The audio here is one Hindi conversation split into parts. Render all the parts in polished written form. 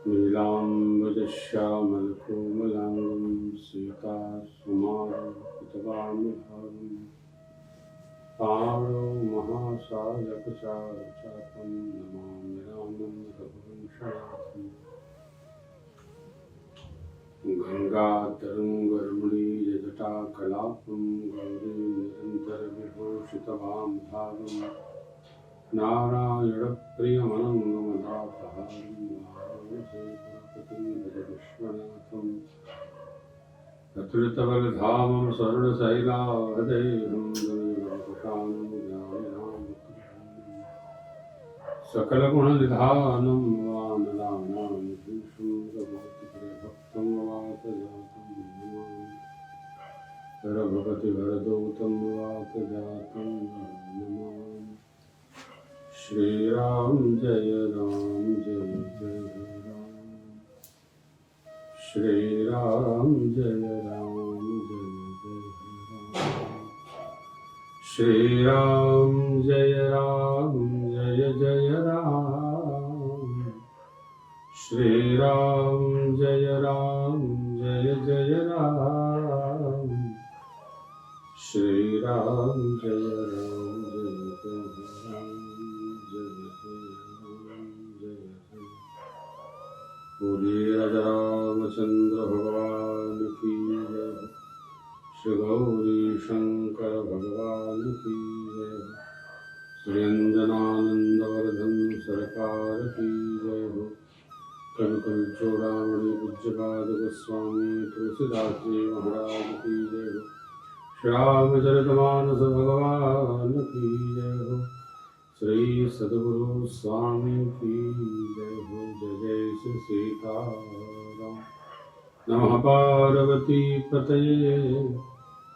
नीलाम्बुजश्यामलकोमलाङ्गं सीतासुमारुतवामिभागं पाणौ महासायकचारुचापं नमामि रामं रघुवंशनाथम्। गङ्गातरङ्गरमणीयजटाकलापं गौरीनिरन्तरविभूषितवां भागं नारायणप्रियमनङ्गमदापहारं नारायणसेतुपतिं भजविश्वनाथं अतुलितबलधामं स्वर्णशैलावदेहं दनुजवपुषाणं ज्ञानिनामकृष्णं सकलगुणनिधानं वानराणां भीषं रघुपतिप्रियभक्तं वातजातं नमामि रघुपतिवरदूतं वातजातं नमामि। श्रीराम जय राम जय जय राम, श्रीराम जय राम जय जय राम, श्रीराम जय राम जय जय राम, श्रीराम जय राम जय जय राम, श्रीराम जय राम जय जय राम, जय जय राम जय जय। बोलिए राजा रामचंद्र भगवान की जय, श्री गौरी शंकर भगवान की जय, श्री अंजनानंद वर्धन सरकार की जय हो। कवि कुलचूड़ामणि पूज्यपाद गोस्वामी तुलसीदास जी महाराज की जय हो। श्यामचरितमानस भगवान की जय हो। श्री सद्गुरु स्वामी की जय हो। जय जय श्री सीताराम। नमः पार्वती पतये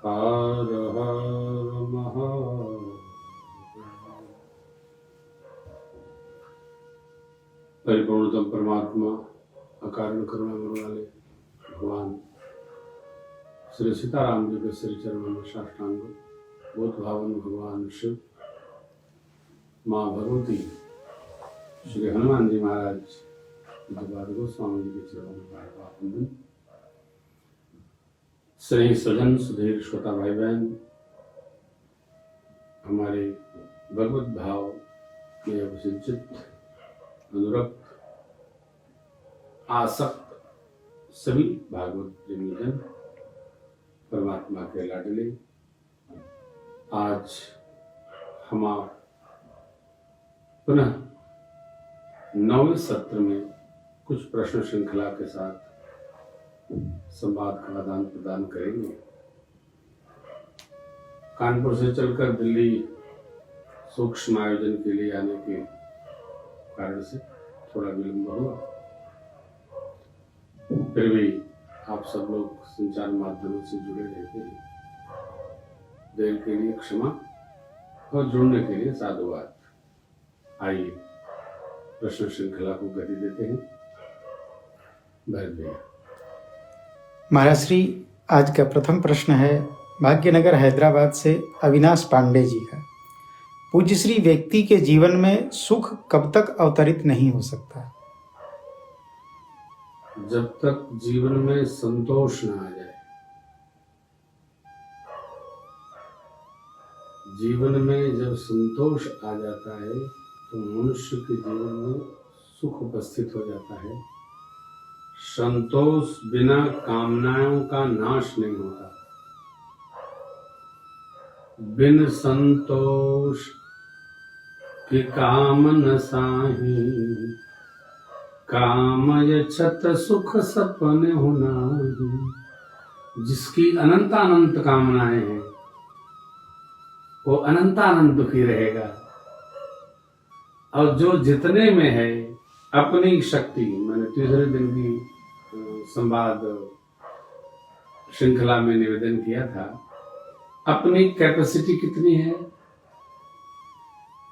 हर हर महादेव। परिपूर्णतम परमात्मा अकारण करुणा वाले भगवान श्री सीताराम जी के श्री चरणों में साष्टांग बोध भावन भगवान शिव, माँ भगवती, श्री हनुमान जी महाराज गोस्वामी जी के चरणों में वंदन। स्नेही स्वजन सुधीर श्रोता भाई बहन, हमारे भगवत भाव में अभिसिंचित अनुरक्त आसक्त सभी भागवत प्रेमी जन, परमात्मा के लाडले, आज हम पुनः 9वें सत्र में कुछ प्रश्न श्रृंखला के साथ संवाद का आदान प्रदान करेंगे। कानपुर से चलकर दिल्ली सूक्ष्म आयोजन के लिए आने के कारण से थोड़ा विलंब हुआ, फिर भी आप सब लोग संचार माध्यमों से जुड़े रहते हैं, देर के लिए क्षमा और जुड़ने के लिए साधुवाद। आइए प्रश्न श्रृंखला को गति देते हैं। भैया महाराज श्री, आज का प्रथम प्रश्न है भाग्यनगर हैदराबाद से अविनाश पांडे जी का। पूज्य श्री, व्यक्ति के जीवन में सुख कब तक अवतरित नहीं हो सकता? जब तक जीवन में संतोष न आ जाए। जीवन में जब संतोष आ जाता है तो मनुष्य के जीवन में सुख उपस्थित हो जाता है। संतोष बिना कामनाओं का नाश नहीं होता। बिन संतोष के काम न साही, कामय छत सुख सपने होना। जिसकी अनंत अनंत कामनाएं हैं वो अनंत अनंत दुखी रहेगा, और जो जितने में है अपनी शक्ति, मैंने तीसरे दिन की संवाद श्रृंखला में निवेदन किया था, अपनी कैपेसिटी कितनी है,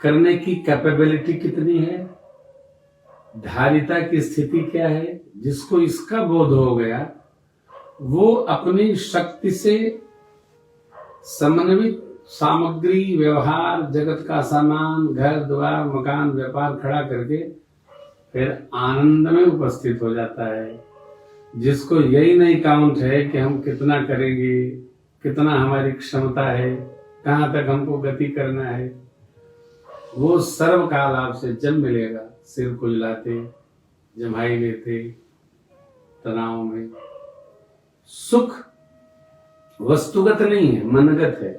करने की कैपेबिलिटी कितनी है, धारिता की स्थिति क्या है, जिसको इसका बोध हो गया वो अपनी शक्ति से समन्वित सामग्री, व्यवहार, जगत का सामान, घर द्वार, मकान, व्यापार खड़ा करके फिर आनंद में उपस्थित हो जाता है। जिसको यही नहीं काउंट है कि हम कितना करेंगे, कितना हमारी क्षमता है, कहाँ तक हमको गति करना है, वो सर्व काल आपसे जब मिलेगा सिर खुजलाते, जमाई लेते, तनाव में। सुख वस्तुगत नहीं है, मनगत है।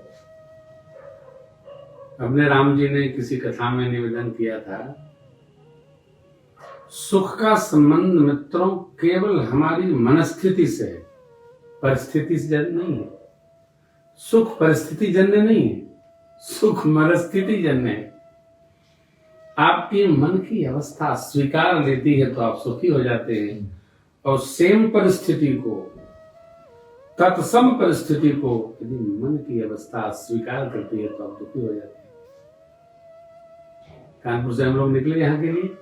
अपने राम जी ने किसी कथा में निवेदन किया था, सुख का संबंध मित्रों केवल हमारी मनस्थिति से है, परिस्थिति से जन्य नहीं है। सुख परिस्थिति जन्य नहीं है, सुख मनस्थिति जन्य है। आपकी मन की अवस्था स्वीकार लेती है तो आप सुखी हो जाते हैं, और सेम परिस्थिति को, तत्सम परिस्थिति को यदि मन की अवस्था स्वीकार करती है तो आप दुखी हो जाते हैं। कानपुर से हम लोग निकले यहाँ के लिए,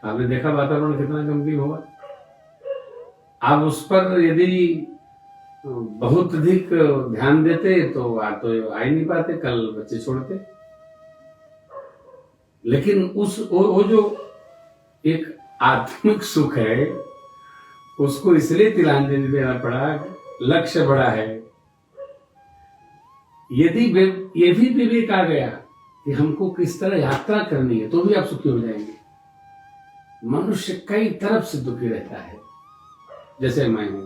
आपने देखा वातावरण कितना गंभीर होगा। आप उस पर यदि बहुत अधिक ध्यान देते तो आज तो आ ही नहीं पाते, कल बच्चे छोड़ते। लेकिन वो जो एक आत्मिक सुख है, उसको इसलिए तिलांजलि देना पड़ा, लक्ष्य बड़ा है। यदि ये भी विवेक आ गया कि हमको किस तरह यात्रा करनी है, तो भी आप सुखी हो जाएंगे। मनुष्य कई तरफ से दुखी रहता है, जैसे मैं हूं।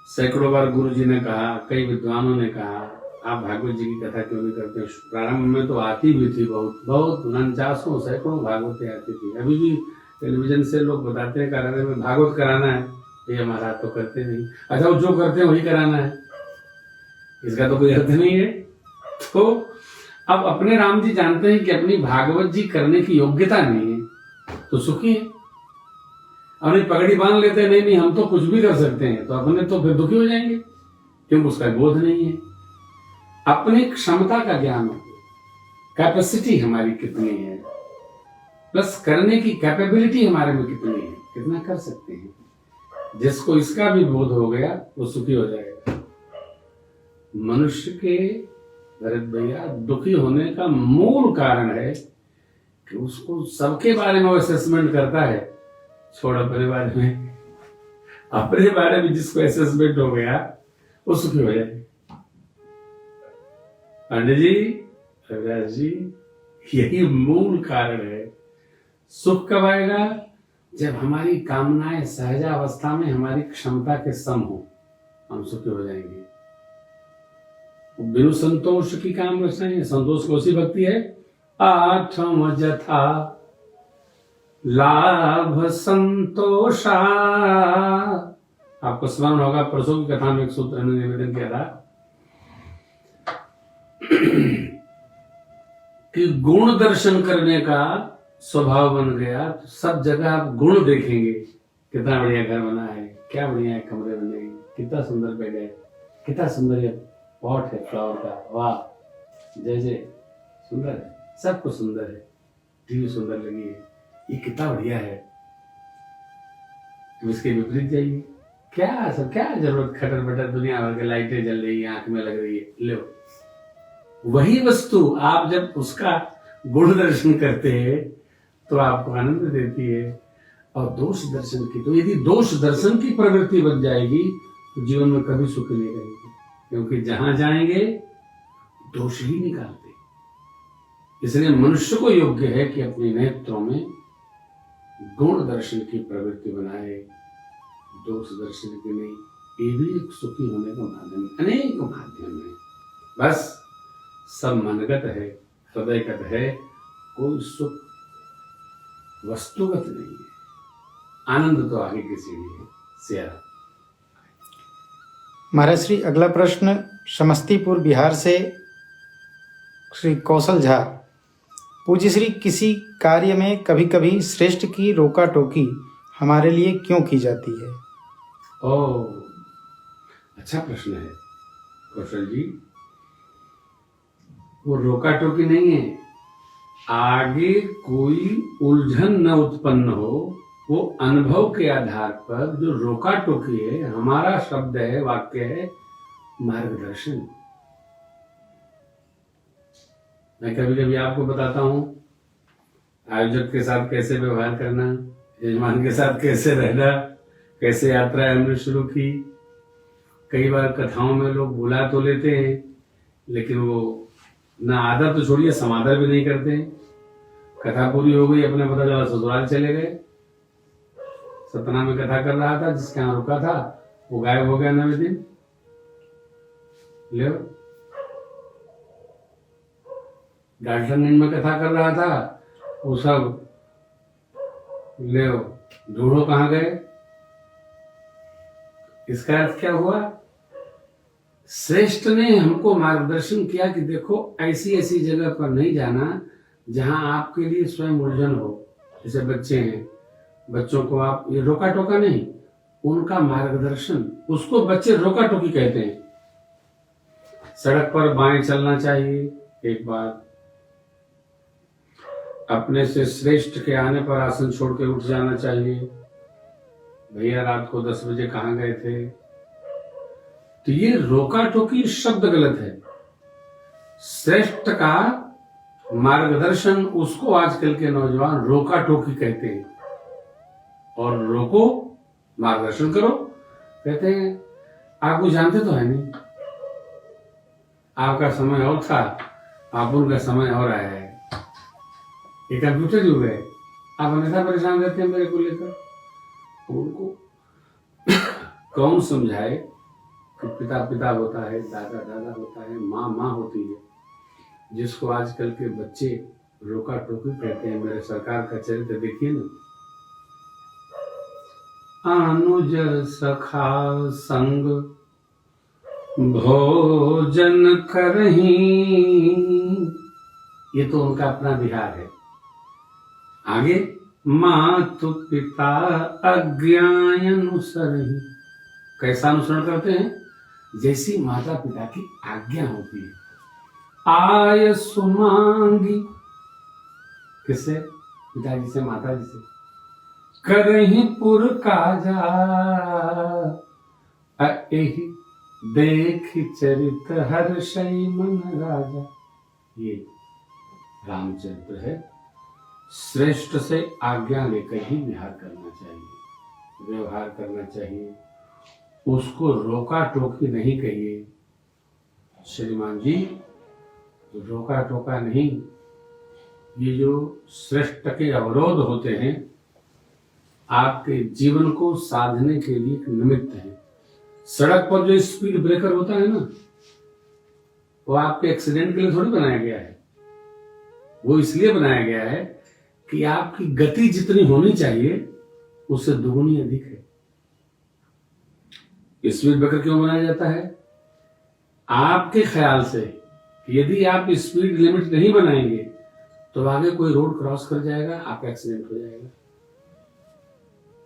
सैकड़ों बार गुरु जी ने कहा, कई विद्वानों ने कहा, आप भागवत जी की कथा क्यों नहीं करते? प्रारंभ में तो आती भी थी, बहुत 49 सैकड़ों भागवतें आती थी। अभी भी टेलीविजन से लोग बताते हैं कराने में भागवत कराना है, ये हमारा तो करते नहीं। अच्छा, वो जो करते हैं वही कराना है, इसका तो कोई अर्थ नहीं है। तो अब अपने राम जी जानते हैं कि अपनी भागवत जी करने की योग्यता नहीं है, तो सुखी है। अपनी पगड़ी बांध लेते हैं, नहीं हम तो कुछ भी कर सकते हैं, तो अपने तो फिर दुखी हो जाएंगे, क्योंकि उसका बोध नहीं है। अपनी क्षमता का ज्ञान हो, कैपेसिटी हमारी कितनी है, प्लस करने की कैपेबिलिटी हमारे में कितनी है, कितना कर सकते हैं। जिसको इसका भी बोध हो गया वो सुखी हो जाएगा। मनुष्य के भरत भैया दुखी होने का मूल कारण है कि उसको सबके बारे में असेसमेंट करता है, छोड़ अपने बारे में। अपने बारे में जिसको असेसमेंट हो गया वो सुखी हो जाएगा। पंडित जी, रविदास जी, यही मूल कारण है। सुख कब आएगा? जब हमारी कामनाएं सहजावस्था में हमारी क्षमता के सम हो, हम सुखी हो जाएंगे। बिनु संतोष की काम रचना है। संतोष को सी भक्ति है, आठम जथा लाभ संतोषा। आपको स्मरण होगा, परसों की कथा में एक सूत्र निवेदन किया था कि गुण दर्शन करने का स्वभाव बन गया, तो सब जगह आप गुण देखेंगे। कितना बढ़िया घर बना है, क्या बढ़िया कमरे बने, कितना सुंदर बेड है, कितना सुंदर ये पॉट है फ्लावर का, वाह जय जय, सुंदर है, सब कुछ सुंदर है, टीवी सुंदर लगी है, ये कितना बढ़िया है। तो इसके विपरीत जाइए, क्या जरूरत, खटर बटर दुनिया भर के लाइटें जल रही है, आंख में लग रही है, लो। वही वस्तु आप जब उसका गुण दर्शन करते हैं तो आपको आनंद देती है। और दोष दर्शन की, तो यदि दोष दर्शन की प्रवृत्ति बन जाएगी तो जीवन में कभी सुख नहीं रहेगी, क्योंकि जहां जाएंगे दोष ही निकालते। इसलिए मनुष्य को योग्य है कि अपने नेत्रों में गुण दर्शन की प्रवृत्ति बनाए, दोष दर्शन की नहीं। ये भी एक सुखी होने का माध्यम, अनेक माध्यम है, बस सब मनगत है, हृदयगत है। कोई सुख वस्तुगत नहीं है। आनंद तो आगे की सीढ़ी है। सिया महाराज श्री, अगला प्रश्न समस्तीपुर बिहार से श्री कौशल झा। पूज्य श्री, किसी कार्य में कभी कभी श्रेष्ठ की रोका टोकी हमारे लिए क्यों की जाती है? ओह, अच्छा प्रश्न है कौशल जी। वो रोका टोकी नहीं है, आगे कोई उलझन न उत्पन्न हो, वो अनुभव के आधार पर जो रोका टोकी है, हमारा शब्द है, वाक्य है, मार्गदर्शन। मैं कभी कभी आपको बताता हूँ आयोजक के साथ कैसे व्यवहार करना, यजमान के साथ कैसे रहना, कैसे यात्रा हमने शुरू की। कई बार कथाओं में लोग बुला तो लेते हैं, लेकिन वो ना आदर तो छोड़िए समादर भी नहीं करते हैं। कथा पूरी हो गई, अपने पता चला ससुराल चले गए। सतना में कथा कर रहा था, जिसके यहाँ रुका था वो गायब हो गया 9वें दिन। ले डाल्टनगंज में कथा कर रहा था, वो सब ले ढूंढो कहाँ गए। इसका अर्थ क्या हुआ? श्रेष्ठ ने हमको मार्गदर्शन किया कि देखो ऐसी ऐसी जगह पर नहीं जाना जहां आपके लिए स्वयं उलझन हो। जैसे बच्चे हैं, बच्चों को आप ये रोका टोका नहीं, उनका मार्गदर्शन, उसको बच्चे रोका टोकी कहते हैं। सड़क पर बाएं चलना चाहिए, एक बात। अपने से श्रेष्ठ के आने पर आसन छोड़ के उठ जाना चाहिए। भैया रात को 10 बजे कहाँ गए थे? तो ये रोका टोकी शब्द गलत है। श्रेष्ठ का मार्गदर्शन, उसको आजकल के नौजवान रोका टोकी कहते हैं। और रोको, मार्गदर्शन करो कहते हैं। आप कुछ जानते तो है नहीं, आपका समय और था, आप उनका समय और आया है। ये कंप्यूटर युग है, आप हमेशा परेशान रहते हैं मेरे को लेकर। उनको कौन समझाए कि पिता पिता होता है, दादा दादा होता है, माँ माँ होती है, जिसको आजकल के बच्चे रोका टोकी कहते हैं। मेरे सरकार का चरित्र देखिए ना। अनुज सखा संग भोजन करहीं, ये तो उनका अपना बिहार है। आगे मातु पिता अज्ञान अनुसरहि, कैसा अनुसरण करते हैं? जैसी माता पिता की आज्ञा होती है। आय सुमांगी, किससे? पिताजी से, माता जी से। करहि पुर काजा, एहि देख चरित हर्षै मन राजा। ये रामचरित्र है। श्रेष्ठ से आज्ञा लेकर ही विहार करना चाहिए, व्यवहार करना चाहिए। उसको रोका टोकी नहीं कहिए। श्रीमान जी, रोका टोका नहीं, ये जो श्रेष्ठ के अवरोध होते हैं आपके जीवन को साधने के लिए एक निमित्त है। सड़क पर जो स्पीड ब्रेकर होता है ना, वो आपके एक्सीडेंट के लिए थोड़ी बनाया गया है। वो इसलिए बनाया गया है कि आपकी गति जितनी होनी चाहिए उससे दुगुनी अधिक है। स्पीड ब्रेकर क्यों बनाया जाता है? आपके ख्याल से यदि आप स्पीड लिमिट नहीं बनाएंगे तो आगे कोई रोड क्रॉस कर जाएगा, आपका एक्सीडेंट हो जाएगा,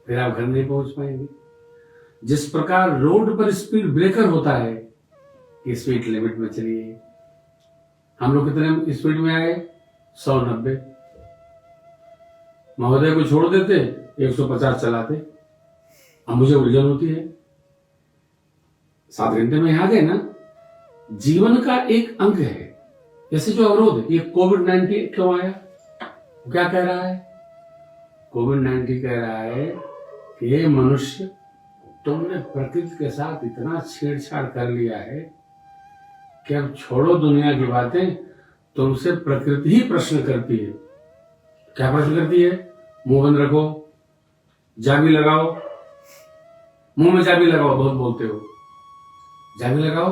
फिर आप घर नहीं पहुंच पाएंगे। जिस प्रकार रोड पर स्पीड ब्रेकर होता है कि स्पीड लिमिट में चलिए। हम लोग कितने स्पीड में आए? 190। महोदय को छोड़ देते 150 चलाते। अब मुझे उलझन होती है, 7 घंटे में आ गए ना। जीवन का एक अंग है। जैसे जो अवरोध है, ये कोविड-19 क्यों आया? क्या कह रहा है? कोविड-19 कह रहा है कि ये मनुष्य, तुमने प्रकृति के साथ इतना छेड़छाड़ कर लिया है कि अब छोड़ो दुनिया की बातें, तुमसे प्रकृति ही प्रश्न करती है। क्या प्रश्न करती है? मुंह बंद रखो, चाबी लगाओ, मुंह में चाबी लगाओ, बहुत बोलते हो, चाबी लगाओ,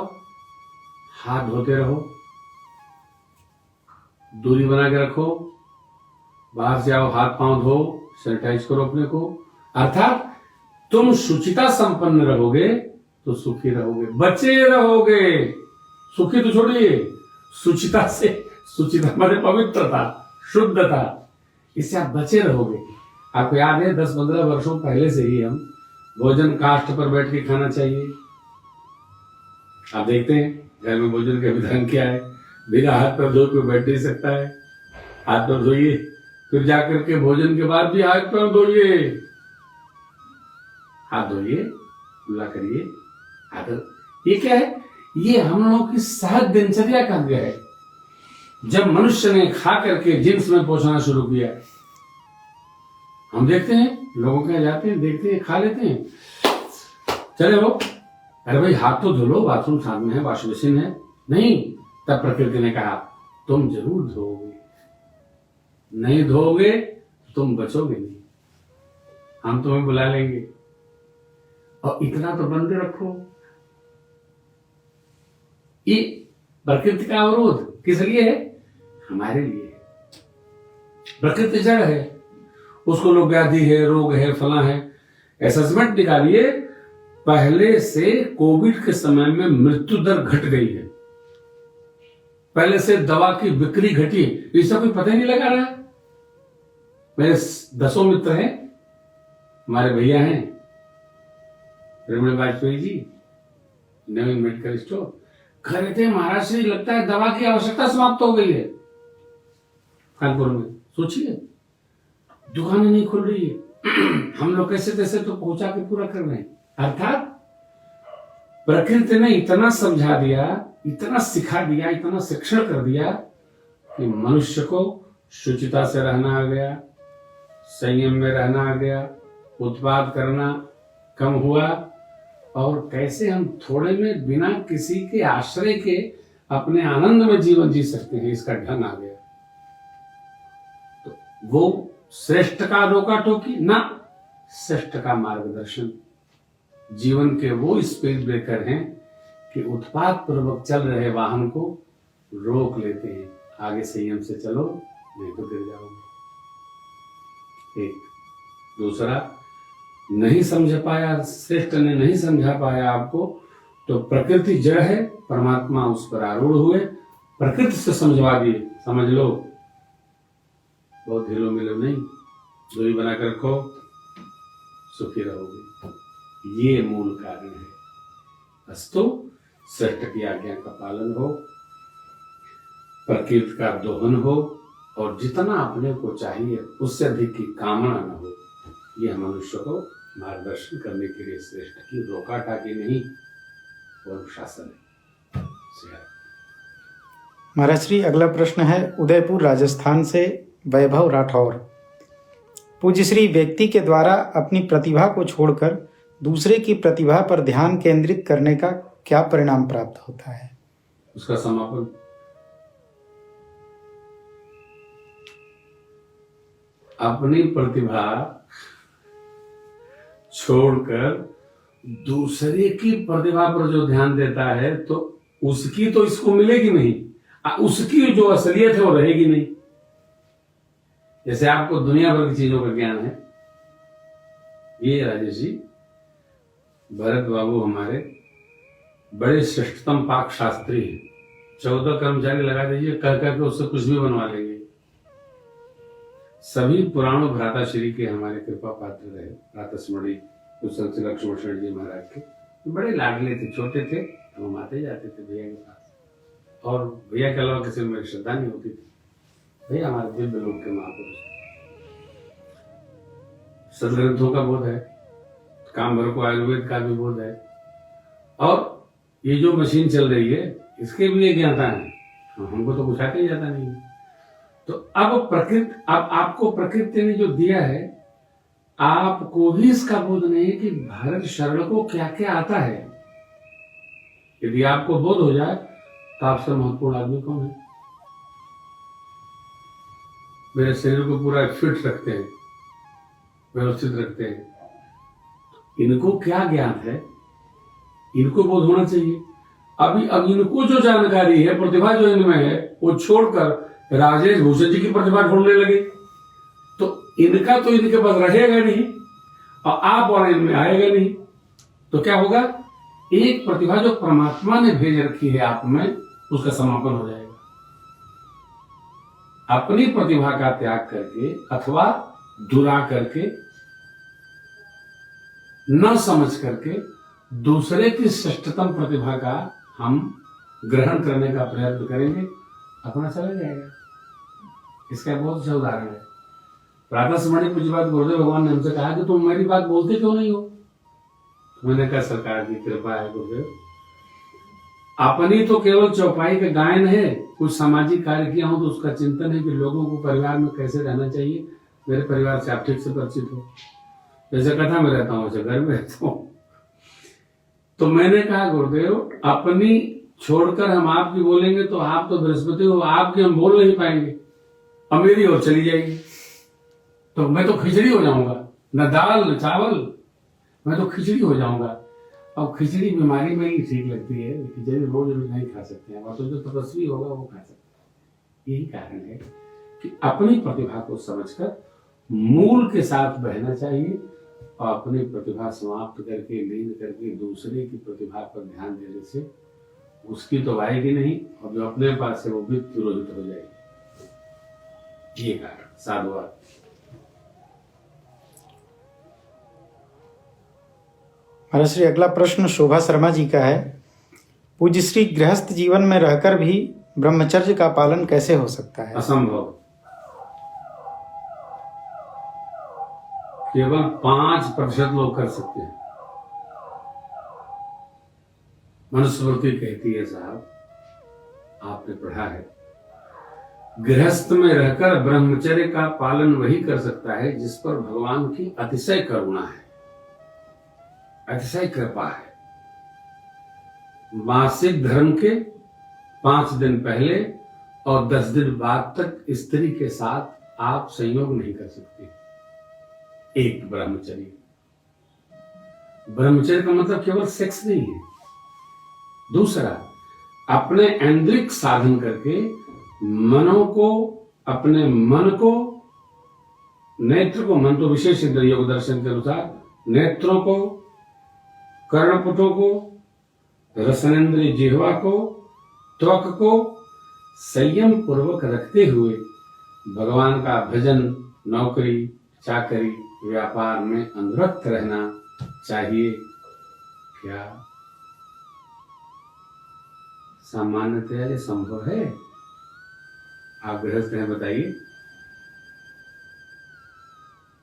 हाथ धोते रहो, दूरी बना के रखो, बाहर से आओ हाथ पांव धो, सैनिटाइज करो अपने को। अर्थात तुम शुचिता संपन्न रहोगे तो सुखी रहोगे, बचे रहोगे। सुखी तो छोड़िए, शुचिता से, शुचिता मतलब पवित्रता, शुद्धता, इससे आप बचे रहोगे। आपको याद है 10-15 वर्षों पहले से ही हम भोजन काष्ठ पर बैठ के खाना चाहिए। आप देखते हैं घर में भोजन का विधान क्या है? बिना हाथ पर धोए कोई बैठ नहीं सकता है। हाथ पर धोइए, फिर जाकर के भोजन के बाद भी हाथ पर धोइए, हाथ धोइए, खुला करिए हाथ। ये क्या है? ये हम लोगों की सहज दिनचर्या का अंग है। जब मनुष्य ने खा करके जिन्स में पहुंचना शुरू किया, हम देखते हैं लोगों के यहाँ जाते हैं, देखते हैं, खा लेते हैं, चले वो, अरे भाई हाथ तो धो लो, बाथरूम सामने है, वॉश बेसिन है। नहीं, तब प्रकृति ने कहा तुम जरूर धोओगे, नहीं धोओगे तुम बचोगे नहीं, हम तुम्हें बुला लेंगे, और इतना तो बंद रखो। ये प्रकृति का अवरोध किस लिए है? हमारे लिए है। प्रकृति जड़ है, उसको लोग व्याधि है, रोग है, फला है। असेसमेंट निकालिए, पहले से कोविड के समय में मृत्यु दर घट गई है, पहले से दवा की बिक्री घटी, इसका कोई पता ही नहीं लगा रहा है। मेरे 10 मित्र हैं, हमारे भैया हैं रमण वाजपेयी जी, नवीन मेडिकल स्टोर, कह रहे थे महाराज से लगता है दवा की आवश्यकता समाप्त हो गई है कानपुर में। सोचिए, दुकानें नहीं खुल रही है, हम लोग कैसे तैसे तो पहुंचा के पूरा कर रहे हैं। अर्थात प्रकृति ने इतना समझा दिया, इतना सिखा दिया, इतना शिक्षण कर दिया कि मनुष्य को शुचिता से रहना आ गया, संयम में रहना आ गया, उत्पाद करना कम हुआ, और कैसे हम थोड़े में बिना किसी के आश्रय के अपने आनंद में जीवन जी सकते हैं, इसका ढंग आ गया। तो वो श्रेष्ठ का रोका टोकी ना, श्रेष्ठ का मार्गदर्शन। जीवन के वो स्पीड ब्रेकर हैं कि उत्पाद पूर्वक चल रहे वाहन को रोक लेते हैं, आगे संयम से चलो नहीं तो गिर जाओगे। एक दूसरा, नहीं समझ पाया, श्रेष्ठ ने नहीं समझा पाया आपको, तो प्रकृति जड़ है, परमात्मा उस पर आरूढ़ हुए, प्रकृति से समझवा दिए, समझ लो, बहुत हिलो मिलो नहीं, दूरी बनाकर रखो, सुखी रहोगे। ये मूल कारण है। अस्तु, श्रेष्ठ की आज्ञा का पालन हो, प्रकृति का दोहन हो, और जितना अपने को चाहिए उससे अधिक की कामना न हो। यह मनुष्य को मार्गदर्शन करने के लिए श्रेष्ठ की रोका टाकी नहीं, वो अनुशासन है। महाराज श्री, अगला प्रश्न है उदयपुर राजस्थान से वैभव राठौर। पूज्य श्री, व्यक्ति के द्वारा अपनी प्रतिभा को छोड़कर दूसरे की प्रतिभा पर ध्यान केंद्रित करने का क्या परिणाम प्राप्त होता है? उसका समापन। अपनी प्रतिभा छोड़कर दूसरे की प्रतिभा पर जो ध्यान देता है, तो उसकी तो इसको मिलेगी नहीं, उसकी जो असलियत है वो रहेगी नहीं। जैसे आपको दुनिया भर की चीजों का ज्ञान है, ये राजेश जी, भरत बाबू हमारे बड़े श्रेष्ठतम पाक शास्त्री हैं, 14 कर्मचारी लगा दीजिए, कह के उससे कुछ भी बनवा लेंगे। सभी पुराणों भ्राताश्री के हमारे कृपा पात्र रहे, भ्रातस्मृति कुशल से लक्ष्मण शरण जी महाराज के बड़े लाडले थे, छोटे थे तो हम आते जाते थे भैया के पास, और भैया के अलावा किसी में मेरी श्रद्धा नहीं होती थी। भैया हमारे दिव्य लोक के महापुरुष, सदग्रंथों का बोध है, काम भर को आयुर्वेद का भी बोध है, और ये जो मशीन चल रही है इसके भी ये ज्ञाता है, हमको तो कुछ आते ही जाता नहीं। तो अब आपको प्रकृति ने जो दिया है, आपको भी इसका बोध नहीं है कि भरत शरण को क्या क्या आता है। यदि आपको बोध हो जाए तो आपसे महत्वपूर्ण आदमी कौन है? मेरे शरीर को पूरा फिट रखते हैं, व्यवस्थित रखते हैं, इनको क्या ज्ञान है, इनको बोध होना चाहिए। अब इनको जो जानकारी है, प्रतिभा जो इनमें है, वो छोड़कर राजेश भूषण जी की प्रतिभा ढूंढने लगे, तो इनका तो इनके पास रहेगा नहीं, और आप और इनमें आएगा नहीं। तो क्या होगा? एक प्रतिभा जो परमात्मा ने भेज रखी है आप में, उसका समापन हो जाएगा। अपनी प्रतिभा का त्याग करके अथवा दुरा करके, न समझ करके दूसरे की श्रेष्ठतम प्रतिभा का हम ग्रहण करने का प्रयत्न करेंगे, अपना चला जाएगा। इसका बहुत अच्छा उदाहरण है। प्रातः स्मरणीय पूज्यपाद गुरुदेव भगवान ने हमसे कहा कि तुम मेरी बात बोलते क्यों नहीं हो? तो मैंने कहा सरकार की कृपा है गुरुदेव, अपनी तो केवल चौपाई का गायन है, कुछ सामाजिक कार्य किया हो तो उसका चिंतन है कि लोगों को परिवार में कैसे रहना चाहिए, मेरे परिवार से आप ठीक से परिचित हो, जैसे कथा में रहता हूँ वैसे घर में रहता हूँ। तो मैंने कहा गुरुदेव, अपनी छोड़कर हम आपकी बोलेंगे तो आप तो बृहस्पति हो, आपकी हम बोल नहीं पाएंगे, अब मेरी और चली जाएगी तो मैं तो खिचड़ी हो जाऊंगा, न दाल न चावल, मैं तो खिचड़ी हो जाऊंगा। अब खिचड़ी बीमारी में ही ठीक लगती है, खिचड़ी रोज रोज नहीं खा सकते हैं, तो जो तपस्वी होगा वो खा सकता है। यही कारण है कि अपनी प्रतिभा को समझकर मूल के साथ बहना चाहिए और अपनी प्रतिभा समाप्त करके लीन करके दूसरे की प्रतिभा पर ध्यान देने से उसकी तो आएगी नहीं और जो अपने पास है वो भी तिरोहित हो जाएगी। ये कारण। साधुवाद। महाराज श्री, अगला प्रश्न शोभा शर्मा जी का है। पूज्य श्री, गृहस्थ जीवन में रहकर भी ब्रह्मचर्य का पालन कैसे हो सकता है? असंभव। केवल 5% लोग कर सकते हैं। मनुस्मृति कहती है, साहब आपने पढ़ा है, गृहस्थ में रहकर ब्रह्मचर्य का पालन वही कर सकता है जिस पर भगवान की अतिशय करुणा है, अतिशय कृपा है। मासिक धर्म के 5 दिन पहले और 10 दिन बाद तक स्त्री के साथ आप संयोग नहीं कर सकते। एक ब्रह्मचर्य। ब्रह्मचर्य का मतलब केवल सेक्स नहीं है। दूसरा, अपने ऐन्द्रिक साधन करके अपने मन को, नेत्र को, मन तो विशेष इंद्रिय योग दर्शन के अनुसार, नेत्रों को, कर्णपुटों को, रसनेन्द्रिय जिह्वा को, त्वक को संयम पूर्वक रखते हुए भगवान का भजन, नौकरी, चाकरी, व्यापार में अनुरक्त रहना चाहिए। क्या सामान्यतया ये संभव है? आप गृहस्थ हैं, बताइए।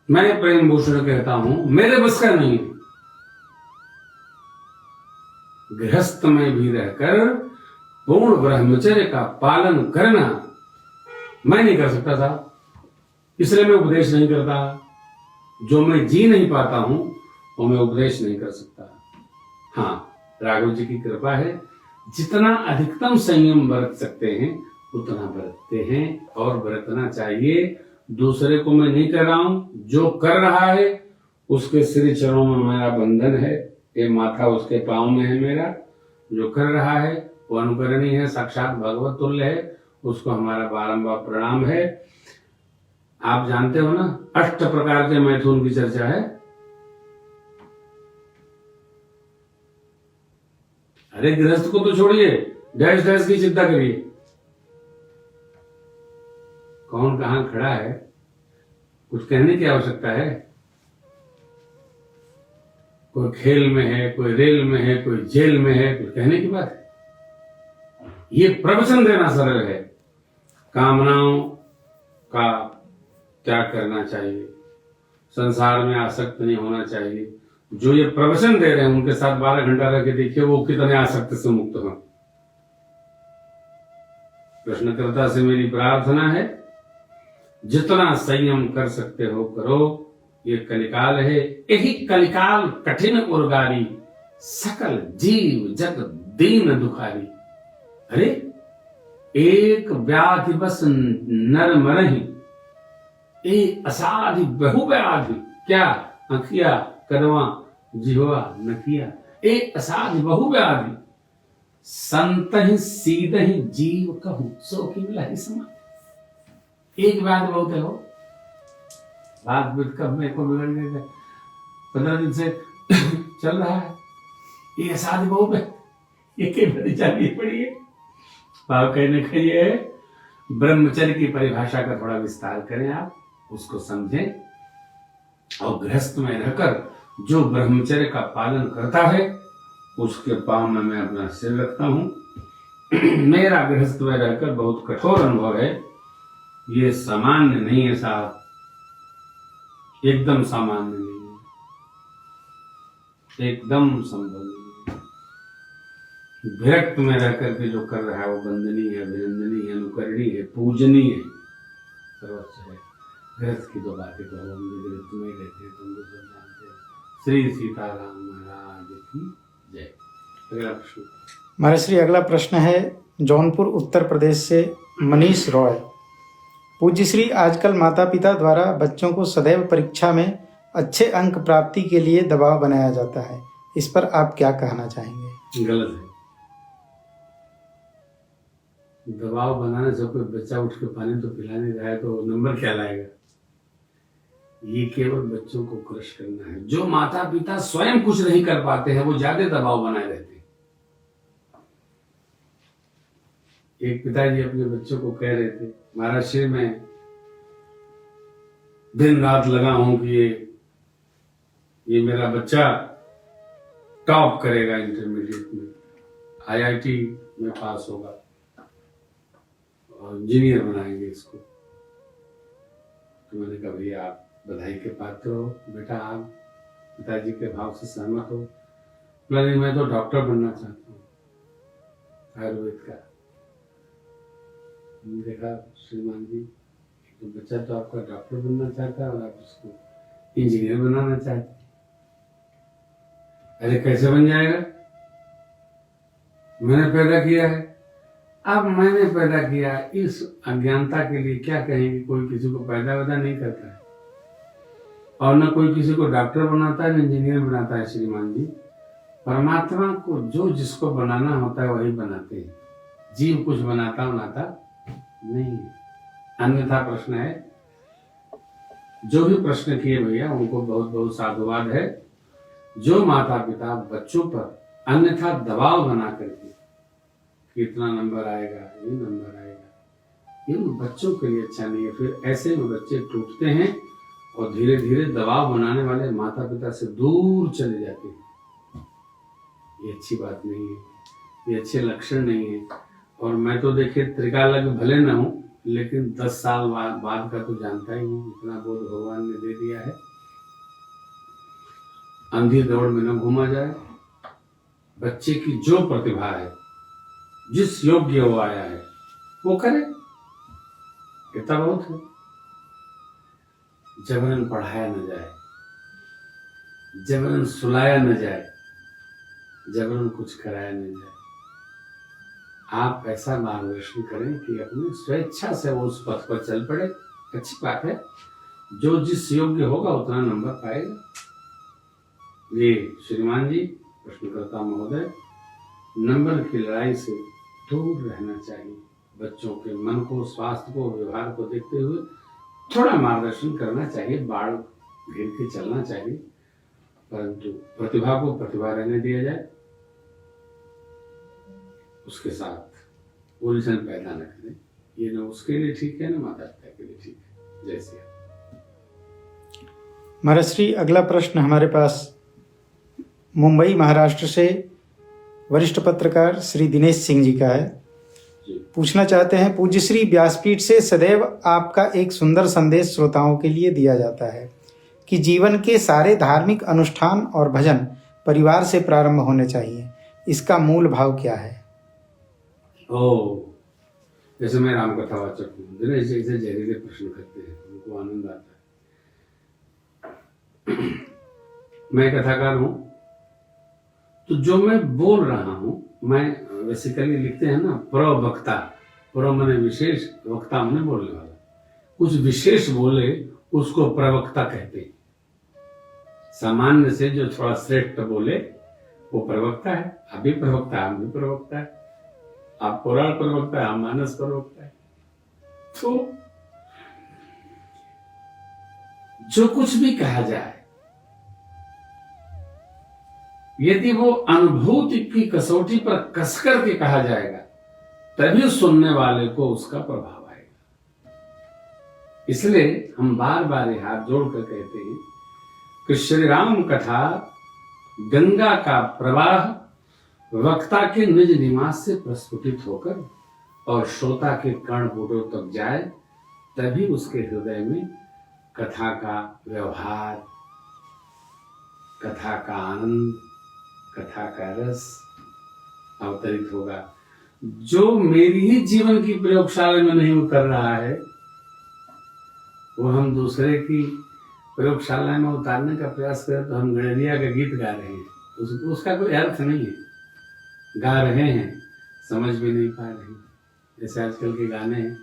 मैं प्रेम भूषण कहता हूं, मेरे बस का नहीं। गृहस्थ में भी रहकर पूर्ण ब्रह्मचर्य का पालन करना मैं नहीं कर सकता था, इसलिए मैं उपदेश नहीं करता। जो मैं जी नहीं पाता हूं वो मैं उपदेश नहीं कर सकता। हाँ, राघव जी की कृपा है, जितना अधिकतम संयम बरत सकते हैं उतना बरतते हैं और बरतना चाहिए। दूसरे को मैं नहीं कर रहा हूं, जो कर रहा है उसके श्री चरणों में मेरा बंधन है, ये माथा उसके पांव में है मेरा। जो कर रहा है वो अनुकरणीय है, साक्षात भगवत तुल्य है, उसको हमारा बारंबार प्रणाम है। आप जानते हो ना, 8 प्रकार के मैथुन की चर्चा है। अरे गृहस्थ को तो छोड़िए, डैश डैश की चिंता करिए। कौन कहां खड़ा है, कुछ कहने की आवश्यकता है? कोई खेल में है, कोई रेल में है, कोई जेल में है, कुछ कहने की बात है? ये प्रवचन देना सरल है। कामनाओं का त्याग करना चाहिए, संसार में आसक्त नहीं होना चाहिए। जो ये प्रवचन दे रहे हैं उनके साथ 12 घंटा रह के देखिए वो कितने आसक्त से मुक्त हो। प्रश्नकर्ता से मेरी प्रार्थना है, जितना संयम कर सकते हो करो। ये कलिकाल है, यही कलिकाल कठिन उर्गारी, सकल जीव जग दीन दुखारी। अरे एक व्याधि बस नर मरहि, एक असाधि बहु व्याधि। क्या? आँखिया, कनवा, जिह्वा, नकिया, एक असाधि बहु व्याधि। संतहि सीधहि जीव कहूं, सो की लहि समा। एक व्याधि बहुत है हो, रात बीत कब मेरे को बिगड़ गए, 15 दिन से चल रहा है, ये असाधि बहु है, ये कई बड़ी चाहिए पड़ी है। भाव कहने का ये है, ब्रह्मचर्य की परिभाषा का थोड़ा विस्तार करें, आप उसको समझें। और गृहस्थ में रहकर जो ब्रह्मचर्य का पालन करता है उसके पांव में मैं अपना सिर रखता हूं। मेरा गृहस्थ में रहकर बहुत कठोर अनुभव है, ये सामान्य नहीं है साहब, एकदम सामान्य नहीं है, एकदम संभव नहीं है। विरक्त में रह करके जो कर रहा है वो वंदनीय है, अभिनंदनीय है, अनुकरणीय है, पूजनीय है, सर्वोच्च है। गृहस्थ की तो बातें तो हम गृहस्थ में रहते हैं, तुम तो सब जानते हैं। श्री सीताराम महाराज की जय। अगला प्रश्न। महाराज, अगला प्रश्न है जौनपुर उत्तर प्रदेश से मनीष रॉय। पूज्य श्री, आजकल माता पिता द्वारा बच्चों को सदैव परीक्षा में अच्छे अंक प्राप्ति के लिए दबाव बनाया जाता है, इस पर आप क्या कहना चाहेंगे? गलत है। दबाव बनाने से कोई बच्चा उठ के पानी तो पिलाने जाए तो नंबर क्या लाएगा? ये केवल बच्चों को क्रश करना है। जो माता पिता स्वयं कुछ नहीं कर पाते हैं वो ज्यादा दबाव बनाए रहते हैं। एक पिताजी अपने बच्चों को कह रहे थे, महाराष्ट्र में दिन रात लगा हूं कि ये मेरा बच्चा टॉप करेगा, इंटरमीडिएट में आईआईटी में पास होगा और इंजीनियर बनाएंगे इसको। तो मैंने कहा भैया आप बधाई के पात्र हो बेटा, आप पिताजी के भाव से सहमत हो? नहीं, मैं तो डॉक्टर बनना चाहता हूँ, आयुर्वेद का। देखा श्रीमान जी, तो बच्चा तो आपका डॉक्टर बनना चाहता है और आप उसको इंजीनियर बनाना चाहते हैं। अरे कैसे बन जाएगा? मैंने पैदा किया है। अब मैंने पैदा किया, इस अज्ञानता के लिए क्या कहेंगे? कोई किसी को पैदा वैदा नहीं करता है और न कोई किसी को डॉक्टर बनाता है न इंजीनियर बनाता है। श्रीमान जी, परमात्मा को जो जिसको बनाना होता है वही बनाते हैं। जीव कुछ बनाता नहीं है। अन्यथा प्रश्न है, जो भी प्रश्न किए भैया उनको बहुत बहुत साधुवाद है। जो माता पिता बच्चों पर अन्यथा दबाव बना करके कितना नंबर आएगा, ये नंबर आएगा, ये उन बच्चों के लिए अच्छा नहीं है। फिर ऐसे में बच्चे टूटते हैं और धीरे धीरे दबाव बनाने वाले माता पिता से दूर चले जाते हैं। ये अच्छी बात नहीं है, ये अच्छे लक्षण नहीं है। और मैं तो देखिए त्रिकालज्ञ भले न हूं, लेकिन 10 साल बाद का तो जानता ही हूँ। इतना बोध भगवान ने दे दिया है। अंधी दौड़ में न घूमा जाए। बच्चे की जो प्रतिभा है, जिस योग्य वो आया है वो करे, इतना बहुत है। जबरन पढ़ाया न जाए, जबरन सुलाया न जाए, जबरन कुछ कराया न जाए। आप ऐसा मार्गदर्शन करें कि अपनी स्वेच्छा से वो उस पथ पर चल पड़े। अच्छी बात है, जो जिस योग्य होगा उतना नंबर पाएगा। ये श्रीमान जी, प्रश्नकर्ता महोदय, नंबर की लड़ाई से दूर रहना चाहिए। बच्चों के मन को, स्वास्थ्य को, व्यवहार को देखते हुए थोड़ा मार्गदर्शन करना चाहिए, बाढ़ घेर के चलना चाहिए, परंतु प्रतिभा को प्रतिभा रहने दिया जाए। उसके साथ उलझन पैदा न करें। ये न उसके लिए ठीक है, न माता पिता के लिए ठीक है। जय श्री राम। महाराज श्री, अगला प्रश्न हमारे पास मुंबई महाराष्ट्र से वरिष्ठ पत्रकार श्री दिनेश सिंह जी का है। पूछना चाहते हैं, पूज्य श्री, व्यासपीठ से सदैव आपका एक सुंदर संदेश श्रोताओं के लिए दिया जाता है कि जीवन के सारे धार्मिक अनुष्ठान और भजन परिवार से प्रारंभ होने चाहिए। इसका मूल भाव क्या है? जैसे मैं राम कथा वाचक हूँ, दिनेश जी ऐसे जहरीले प्रश्न करते हैं, उनको आनंद आता है। मैं कथाकार हूँ, तो जो मैं बोल रहा हूँ, मैं बेसिकली लिखते हैं ना प्रवक्ता। प्र माने विशेष, वक्ता माने बोलने वाला। कुछ विशेष बोले उसको प्रवक्ता कहते हैं। सामान्य से जो थोड़ा श्रेष्ठ बोले वो प्रवक्ता है। आप भी प्रवक्ता है, हम भी प्रवक्ता है। आप पुराण प्रवक्ता है, हम मानस प्रवक्ता है। तो जो कुछ भी कहा जाए, यदि वो अनुभूति की कसौटी पर कसकर के कहा जाएगा, तभी सुनने वाले को उसका प्रभाव आएगा। इसलिए हम बार बार ये हाथ जोड़कर कहते हैं कि श्री राम कथा गंगा का प्रवाह वक्ता के निज निवास से प्रस्फुटित होकर और श्रोता के कर्णपुटों तक जाए, तभी उसके हृदय में कथा का व्यवहार, कथा का आनंद, कथा का रस अवतरित होगा। जो मेरी ही जीवन की प्रयोगशाला में नहीं उतर रहा है, वो हम दूसरे की प्रयोगशाला में उतारने का प्रयास करें तो हम गणरिया का गीत गा रहे हैं, उसका कोई अर्थ नहीं है। गा रहे हैं, समझ भी नहीं पा रहे हैं। जैसे आजकल के गाने हैं,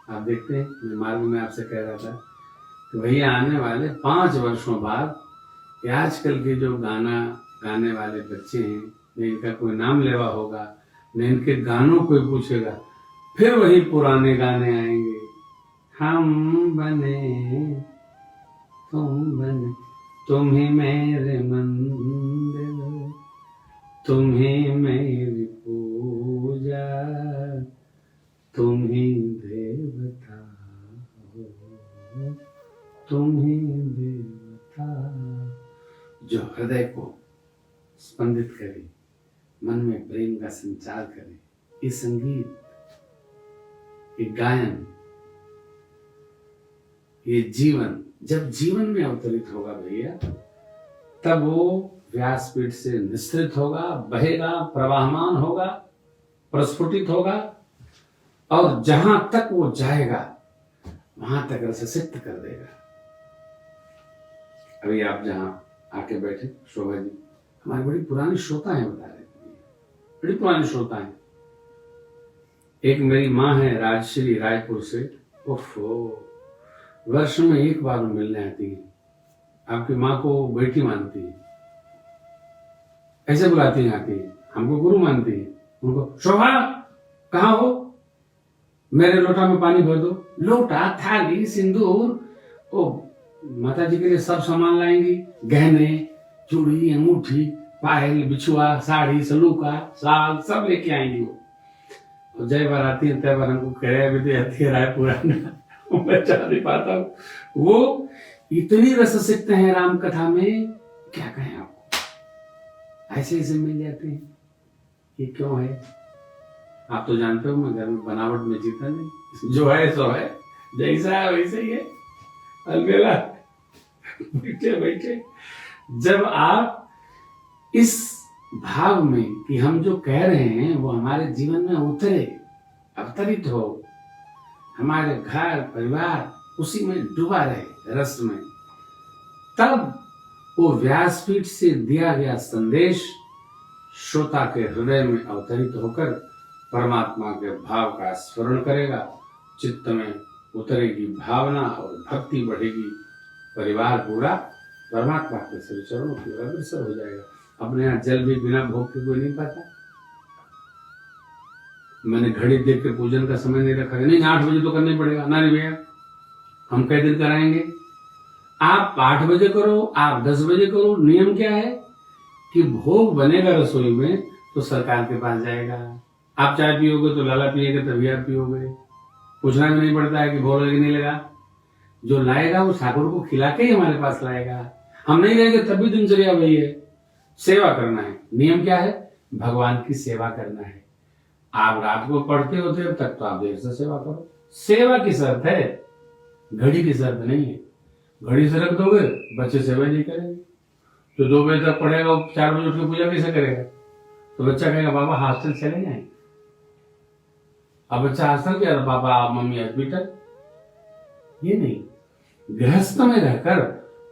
आप देखते हैं, मैं मार्ग में आपसे कह रहा था कि भैया आने वाले 5 वर्षों बाद ये आजकल के जो गाना गाने वाले बच्चे हैं, न इनका कोई नाम लेवा होगा, न इनके गानों कोई पूछेगा, फिर वही पुराने गाने आएंगे। हम बने तुम बने, तुम ही मेरे मंदिर, तुम ही मेरी पूजा, तुम ही देवता हो, तुम ही देवता। जो हृदय को स्पंदित करे, मन में प्रेम का संचार करे, ये संगीत, ये गायन, ये जीवन जब जीवन में अवतरित होगा भैया, तब वो व्यासपीठ से निस्सृत होगा, बहेगा, प्रवाहमान होगा, प्रस्फुटित होगा, और जहां तक वो जाएगा वहां तक रससिक्त कर देगा। अभी आप जहां आके बैठे शोभा जी, हमारी बड़ी पुरानी श्रोता है, बता रहे थे, बड़ी पुरानी श्रोता है। एक मेरी माँ है राजश्री, रायपुर से, ओफो, वर्ष में एक बार मिलने आती है। आपकी माँ को बेटी मानती है, ऐसे बुलाती है, आती है, हमको गुरु मानती है। उनको शोभा कहाँ हो, मेरे लोटा में पानी भर दो। लोटा, थाली, सिंदूर, ओ माता जी के लिए सब सामान लाएंगी, गहने, चूड़ी, अंगूठी, पायल, बिछुआ, साड़ी, सलूका, साल सब लेके आएंगी वो। और जय बार आती है, तय बार हमको कह भी आती है रायपुर, मैं जा नहीं पाता हूँ। वो इतनी रससिक्त हैं राम कथा में, क्या कहें आपको, ऐसे ऐसे मिल जाते हैं। ये क्यों है? आप तो जानते हो मैं घर में बनावट में जीता नहीं, जो है सो है, जैसा है वैसे ही है। अलबेला बैठे बैठे जब आप इस भाव में कि हम जो कह रहे हैं वो हमारे जीवन में उतरे, अवतरित हो, हमारे घर परिवार उसी में डूबा रहे, रस में, तब वो व्यासपीठ से दिया गया संदेश श्रोता के हृदय में अवतरित होकर परमात्मा के भाव का स्मरण करेगा, चित्त में उतरेगी भावना और भक्ति बढ़ेगी, परिवार पूरा परमात्मा के श्री चरणों की ओर अग्रसर हो जाएगा। अपने यहाँ जल भी बिना भोग के कोई नहीं पाता। मैंने घड़ी देख के पूजन का समय नहीं रखा, नहीं 8 बजे तो करना ही पड़ेगा। ना नहीं भैया, हम कई दिन कराएंगे, आप 8 बजे करो, आप 10 बजे करो। नियम क्या है कि भोग बनेगा रसोई में तो सरकार के पास जाएगा। आप चाय पियोगे तो लाला पिएगा, तभी आप पियोगे। पूछना भी नहीं पड़ता है कि भोग लगे नहीं लगा। जो लाएगा वो ठाकुर को खिला के ही हमारे पास लाएगा। हम नहीं रहेंगे तब भी दिनचर्या वही है, सेवा करना है। नियम क्या है? भगवान की सेवा करना है। आप रात को पढ़ते होते हो तक तो आप देर से सेवा करो। सेवा की शर्त है, घड़ी की शर्त नहीं है। घड़ी से रख दोगे बच्चे सेवा नहीं करेंगे, तो 2 बजे तक पढ़ेगा, 4 बजे उठ के पूजा कैसे करेगा? तो बच्चा कहेगा बाबा हॉस्टल चले जाए। अब बच्चा हॉस्टल क्या, पापा आप मम्मी हॉस्पिटल। ये नहीं, गृहस्थ में रहकर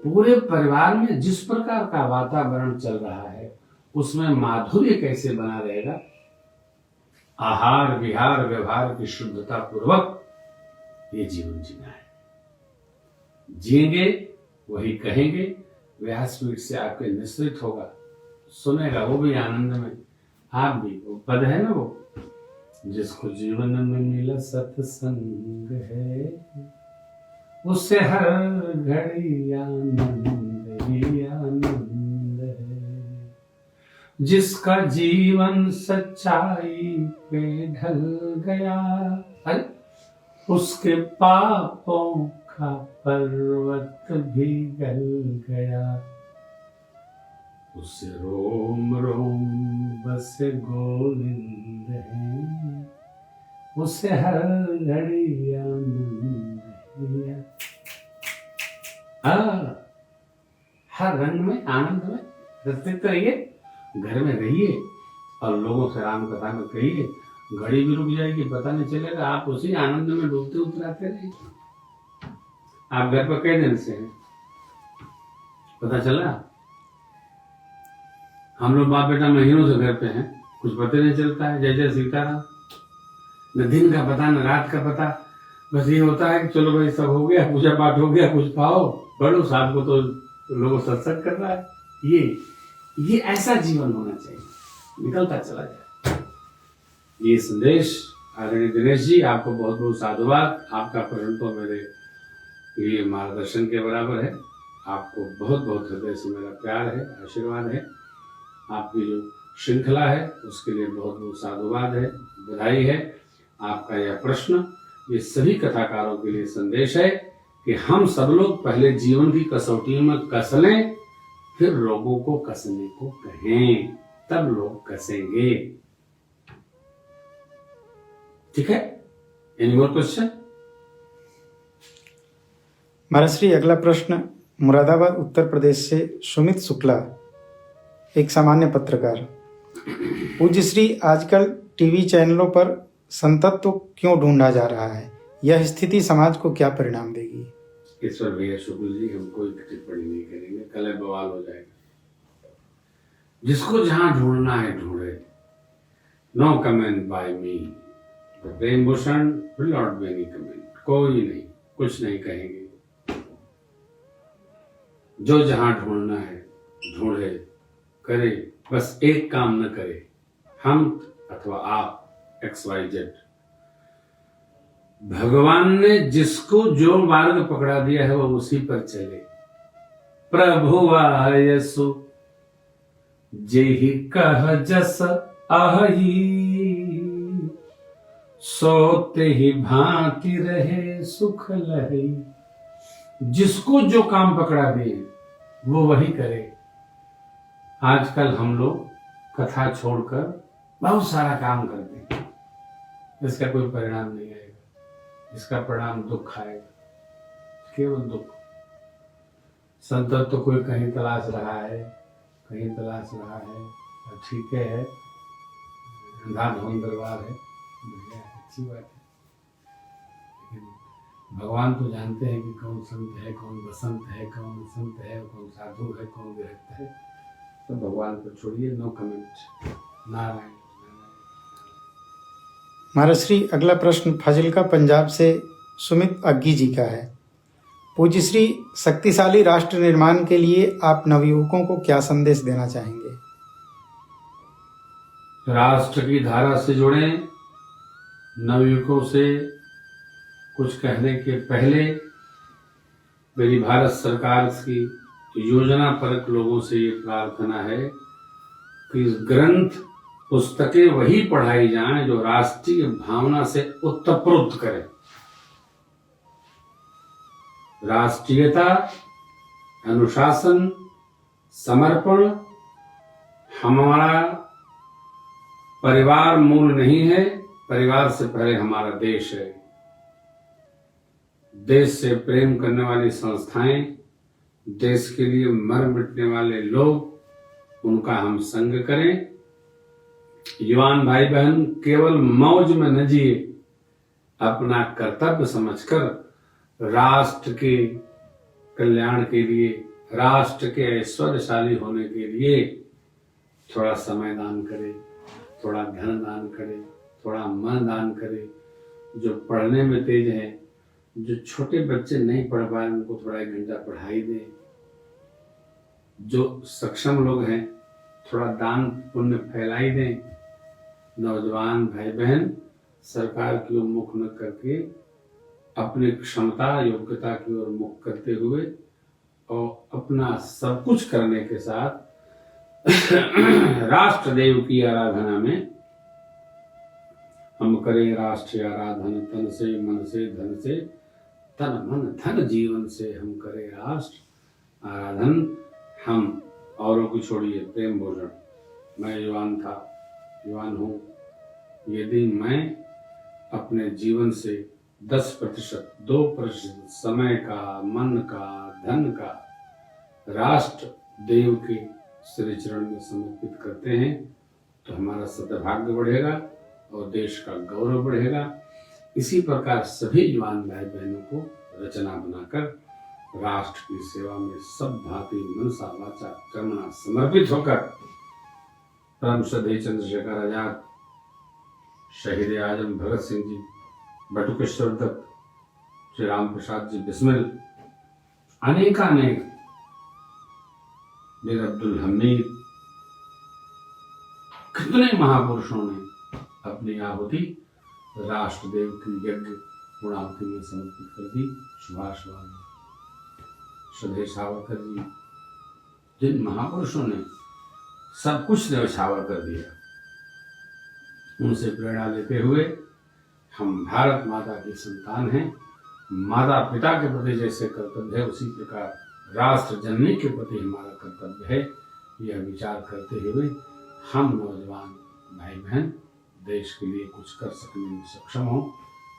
पूरे परिवार में जिस प्रकार का वातावरण चल रहा है उसमें माधुर्य कैसे बना रहेगा, आहार विहार व्यवहार की शुद्धता पूर्वक ये जीवन जीना है। जिएंगे वही कहेंगे, व्यासपीठ से आपके निश्रित होगा, सुनेगा वो भी आनंद में, आप भी। वो पद है ना, वो जिसको जीवन में मिला सत्संग है उससे हर घड़ी आनंद ही आनंद है। जिसका जीवन सच्चाई पे ढल गया, अरे उसके पापों का पर्वत भी गल गया। उससे रोम रोम बस गोविंद है, उससे हर घड़ी आनंद है। हर रंग में आनंद में रसित रहिए, घर में रहिए, और लोगों से राम कथा में कहिए, घड़ी भी रुक जाएगी, पता नहीं चलेगा, आप उसी आनंद में डूबते उतराते रहिए। आप घर पर कई दिन से हैं, पता चला? हम लोग बाप बेटा महीनों से घर पे हैं, कुछ पता नहीं चलता है। जय जय सीताराम। न दिन का पता न रात का पता, बस ये होता है कि चलो भाई सब हो गया, पूजा पाठ हो गया, कुछ खाओ बढ़ो, शाम को तो लोगों सत्संग कर रहा है। ये ऐसा जीवन होना चाहिए, निकलता चला जाए। ये संदेश आदरणीय दिनेश जी, आपको बहुत बहुत साधुवाद। आपका प्रश्न तो मेरे लिए मार्गदर्शन के बराबर है। आपको बहुत बहुत हृदय से मेरा प्यार है, आशीर्वाद है। आपकी जो श्रृंखला है उसके लिए बहुत बहुत साधुवाद है, बधाई है। आपका यह प्रश्न ये सभी कथाकारों के लिए संदेश है कि हम सब लोग पहले जीवन की कसौटी में कस लें, फिर लोगों को कसने को कहें, तब लोग कसेंगे। ठीक है? Any more question? Maharaj Shri अगला प्रश्न मुरादाबाद उत्तर प्रदेश से सुमित शुक्ला, एक सामान्य पत्रकार। पूज्य श्री, आजकल टीवी चैनलों पर संतत्व क्यों ढूंढा जा रहा है? यह स्थिति समाज को क्या परिणाम देगी? ईश्वर भैया शुक्ल जी, हम कोई टिप्पणी नहीं करेंगे, कल बवाल हो जाएगा। जिसको जहां ढूंढना है ढूंढे। No comment by me. Prem Bhushan will not be any comment. कोई नहीं, कुछ नहीं कहेंगे। जो जहां ढूंढना है ढूंढे, करे, बस एक काम न करे, हम अथवा आप XYZ। भगवान ने जिसको जो मार्ग पकड़ा दिया है वो उसी पर चले। प्रभु आयसु जेहि कह जस आही, सोते ही भांति रहे सुख लही। जिसको जो काम पकड़ा दिए वो वही करे। आजकल हम लोग कथा छोड़कर बहुत सारा काम करते हैं, इसका कोई परिणाम नहीं आएगा। इसका परिणाम दुख आएगा, केवल दुख। संतत तो कोई कहीं तलाश रहा है, कहीं तलाश रहा है, और ठीक है, अंधा धुन दरबार है, बढ़िया है, अच्छी बात है। लेकिन भगवान तो जानते हैं कि कौन संत है, कौन बसंत है, कौन संत है, कौन साधु है, कौन विरक्त है। तो भगवान को छोड़िए, नो कमेंट। नारायण। महाराज श्री अगला प्रश्न फाजिल्का पंजाब से सुमित अग्गी जी का है। पूज्य श्री, शक्तिशाली राष्ट्र निर्माण के लिए आप नवयुवकों को क्या संदेश देना चाहेंगे? राष्ट्र की धारा से जुड़े। नवयुवकों से कुछ कहने के पहले मेरी भारत सरकार की योजना परक लोगों से ये प्रार्थना है कि ग्रंथ पुस्तकें वही पढ़ाई जाएं जो राष्ट्रीय भावना से उत्तप्रोत करें। राष्ट्रीयता, अनुशासन, समर्पण। हमारा परिवार मूल नहीं है, परिवार से पहले हमारा देश है। देश से प्रेम करने वाली संस्थाएं, देश के लिए मर मिटने वाले लोग, उनका हम संग करें। युवान भाई बहन केवल मौज में न जिए, अपना कर्तव्य समझकर राष्ट्र के कल्याण के लिए, राष्ट्र के ऐश्वर्यशाली होने के लिए थोड़ा समय दान करें, थोड़ा धन दान करें, थोड़ा मन दान करें। जो पढ़ने में तेज हैं, जो छोटे बच्चे नहीं पढ़ पाए, उनको थोड़ा 1 घंटा पढ़ाई दें। जो सक्षम लोग हैं, थोड़ा दान पुण्य फैलाई दें। नौजवान भाई बहन सरकार की ओर मुख न करके अपनी क्षमता योग्यता की ओर मुख करते हुए और अपना सब कुछ करने के साथ राष्ट्र देव की आराधना में हम करें राष्ट्रीय आराधना। तन से, मन से, धन से, तन मन धन जीवन से हम करें राष्ट्र आराधन। हम औरों को छोड़िए, प्रेम भोजन। मैं युवान था, युवान हूँ। यदि मैं अपने जीवन से 10%, 2% समय का, मन का, धन का राष्ट्र देव के श्री चरण में समर्पित करते हैं तो हमारा सद्भाग्य बढ़ेगा और देश का गौरव बढ़ेगा। इसी प्रकार सभी जवान भाई बहनों को रचना बनाकर राष्ट्र की सेवा में सब भांति मनसा वाचा कर्मणा समर्पित होकर परम श्रद्धेय चंद्रशेखर आजाद, शहीद आजम भगत सिंह जी, बटुकेश्वर दत्त, श्री राम प्रसाद जी बिस्मिल, अनेकानेक मीर अब्दुल हमीद, कितने महापुरुषों ने अपनी आहुति राष्ट्रदेव की यज्ञ पूर्णाहुति में समर्पित कर दी। सुभाष वाले, श्रद्धेय सावरकर जी, जिन महापुरुषों ने सब कुछ न्यौछावर कर दिया, उनसे प्रेरणा लेते हुए हम भारत माता की संतान हैं। माता पिता के प्रति जैसे कर्तव्य है, उसी प्रकार राष्ट्र जननी के प्रति हमारा कर्तव्य है। यह विचार करते हुए हम नौजवान भाई बहन देश के लिए कुछ कर सकने में सक्षम हो।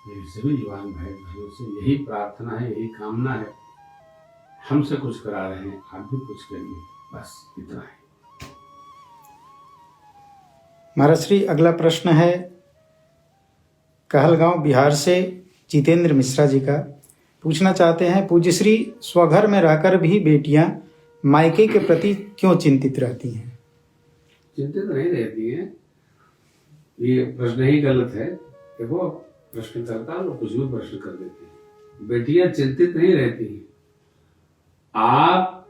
मेरी सभी जवान भाई बहनों से यही प्रार्थना है, यही कामना है। हमसे कुछ करा रहे हैं, आप भी कुछ करिए, बस इतना है। महाराज श्री, अगला प्रश्न है कहलगांव बिहार से जितेंद्र मिश्रा जी का। पूछना चाहते हैं, पूज्य श्री, स्वघर में रहकर भी बेटियां मायके के प्रति क्यों चिंतित रहती हैं? चिंतित नहीं रहती हैं, ये प्रश्न ही गलत है। देखो, प्रश्न करता लोग कुछ भी प्रश्न कर देते हैं। बेटियां चिंतित नहीं रहती हैं। आप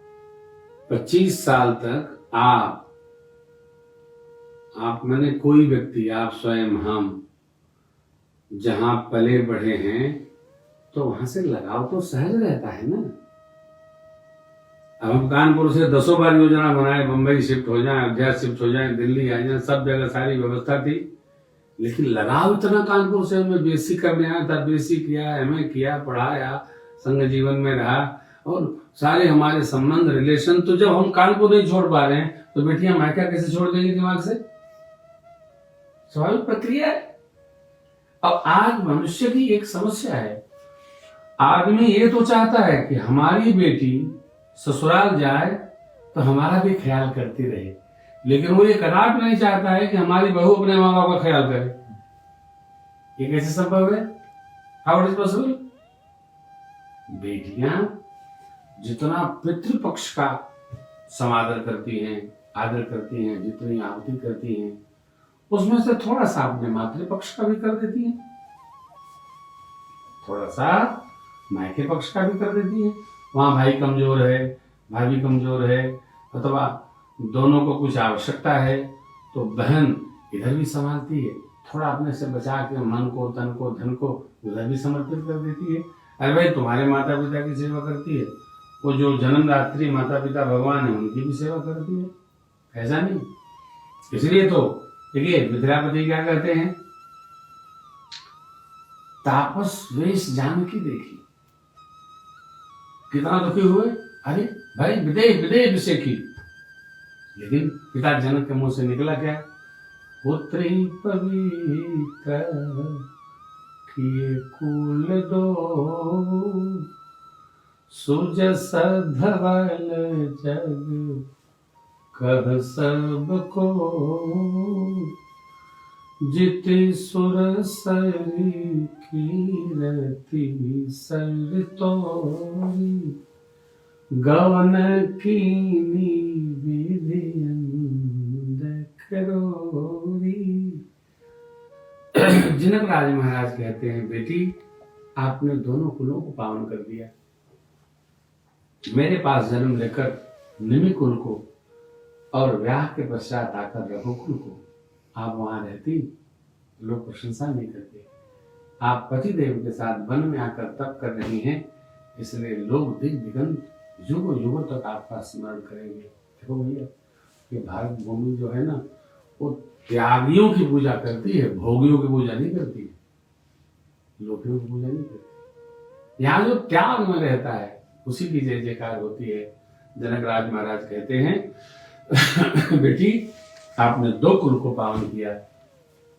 25 साल तक आप मैंने कोई व्यक्ति, आप स्वयं, हम जहां पले बढ़े हैं तो वहां से लगाव तो सहज रहता है ना। अब हम कानपुर से 10 बार योजना बनाए, बंबई शिफ्ट हो जाए, अयोध्या शिफ्ट हो जाए, दिल्ली आ जाए, सब जगह सारी व्यवस्था थी, लेकिन लगाव इतना कानपुर से मैं बीएससी करने आया था, बीएससी किया, एमए किया, पढ़ाया, संघ जीवन में रहा और सारे हमारे संबंध रिलेशन। तो जब हम कानपुर नहीं छोड़ पा रहे हैं तो बेटियां मायका कैसे छोड़ देंगी दिमाग से? स्वाभाविक प्रक्रिया है। अब आज मनुष्य की एक समस्या है, आदमी ये तो चाहता है कि हमारी बेटी ससुराल जाए तो हमारा भी ख्याल करती रहे, लेकिन वो ये कदापि नहीं चाहता है कि हमारी बहू अपने माँ बाप का ख्याल करे। ये कैसे संभव है? How it is possible? बेटियां जितना पितृपक्ष का समादर करती हैं, आदर करती हैं, जितनी आहुति करती हैं, उसमें से थोड़ा सा अपने मातृपक्ष का भी कर देती हैं, थोड़ा सा मायके पक्ष का भी कर देती है। वहां भाई कमजोर है, भाभी कमजोर है, अथवा दोनों को कुछ आवश्यकता है तो बहन इधर भी संभालती है, थोड़ा अपने से बचा के मन को, तन को, धन को उधर भी समर्पित कर देती है। अरे भाई, तुम्हारे माता पिता की सेवा करती है, वो जो जन्मदात्री माता पिता भगवान है उनकी भी सेवा करती है, ऐसा नहीं। इसलिए तो देखिए, मिथिलापति क्या कहते हैं, तापस वेश जानकी देखी, कितना दुखी हुए, अरे भाई विदेह विदेह विषेखी, लेकिन पिता जनक के मुंह से निकला क्या? पुत्री पवित्र किए कुल दो, सुजस धवल जग कह सबको, जिति सुर सरी कीरति सर तोरी, गवन कीनी विधि करोरी। जनक राज महाराज कहते हैं, बेटी आपने दोनों कुलों को पावन कर दिया। मेरे पास जन्म लेकर निमि कुल को और ब्याह के पश्चात आकर रघुकुल को आप वहां रहती, लोग प्रशंसा नहीं करते। आप पतिदेव के साथ वन में आकर तप कर रही हैं, इसलिए लोग दिग दिगंत युगों युगों तक आपका स्मरण करेंगे। देखो भैया, ये भारत भूमि जो है ना, वो त्यागियों की पूजा करती है, भोगियों की पूजा नहीं करती है, लोभियों की पूजा नहीं करती। यहाँ जो त्याग में रहता है उसी की जय जयकार होती है। जनक राज महाराज कहते हैं, बेटी आपने दो कुल को पावन किया,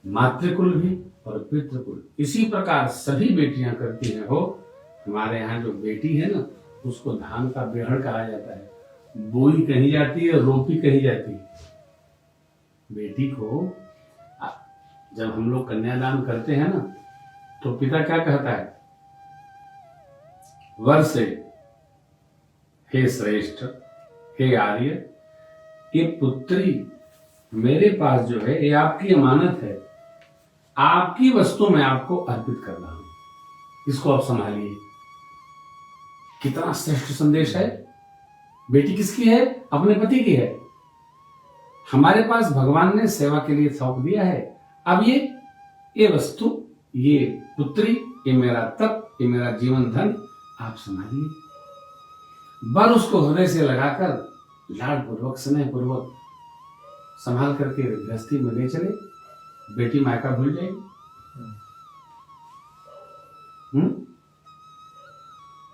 मातृकुल भी और पितृकुल। इसी प्रकार सभी बेटियां करती हैं। हो, हमारे यहाँ जो बेटी है ना, उसको धान का बेहड़ कहा जाता है। बोई कही जाती है, रोपी कही जाती है। बेटी को जब हम लोग कन्यादान करते हैं ना, तो पिता क्या कहता है? वर से, हे श्रेष्ठ, हे आर्य, ये पुत्री मेरे पास जो है ये आपकी अमानत है, आपकी वस्तु मैं आपको अर्पित कर रहा हूं, इसको आप संभालिए। कितना श्रेष्ठ संदेश है। बेटी किसकी है? अपने पति की है। हमारे पास भगवान ने सेवा के लिए सौंप दिया है। अब ये वस्तु, ये पुत्री, ये मेरा तप, ये मेरा जीवन धन, आप संभालिए। बर उसको हृदय से लगाकर लाड पूर्वक, स्नेह पूर्वक संभाल करके गृहस्थी में ले चले। बेटी मायका भूल जाएगी।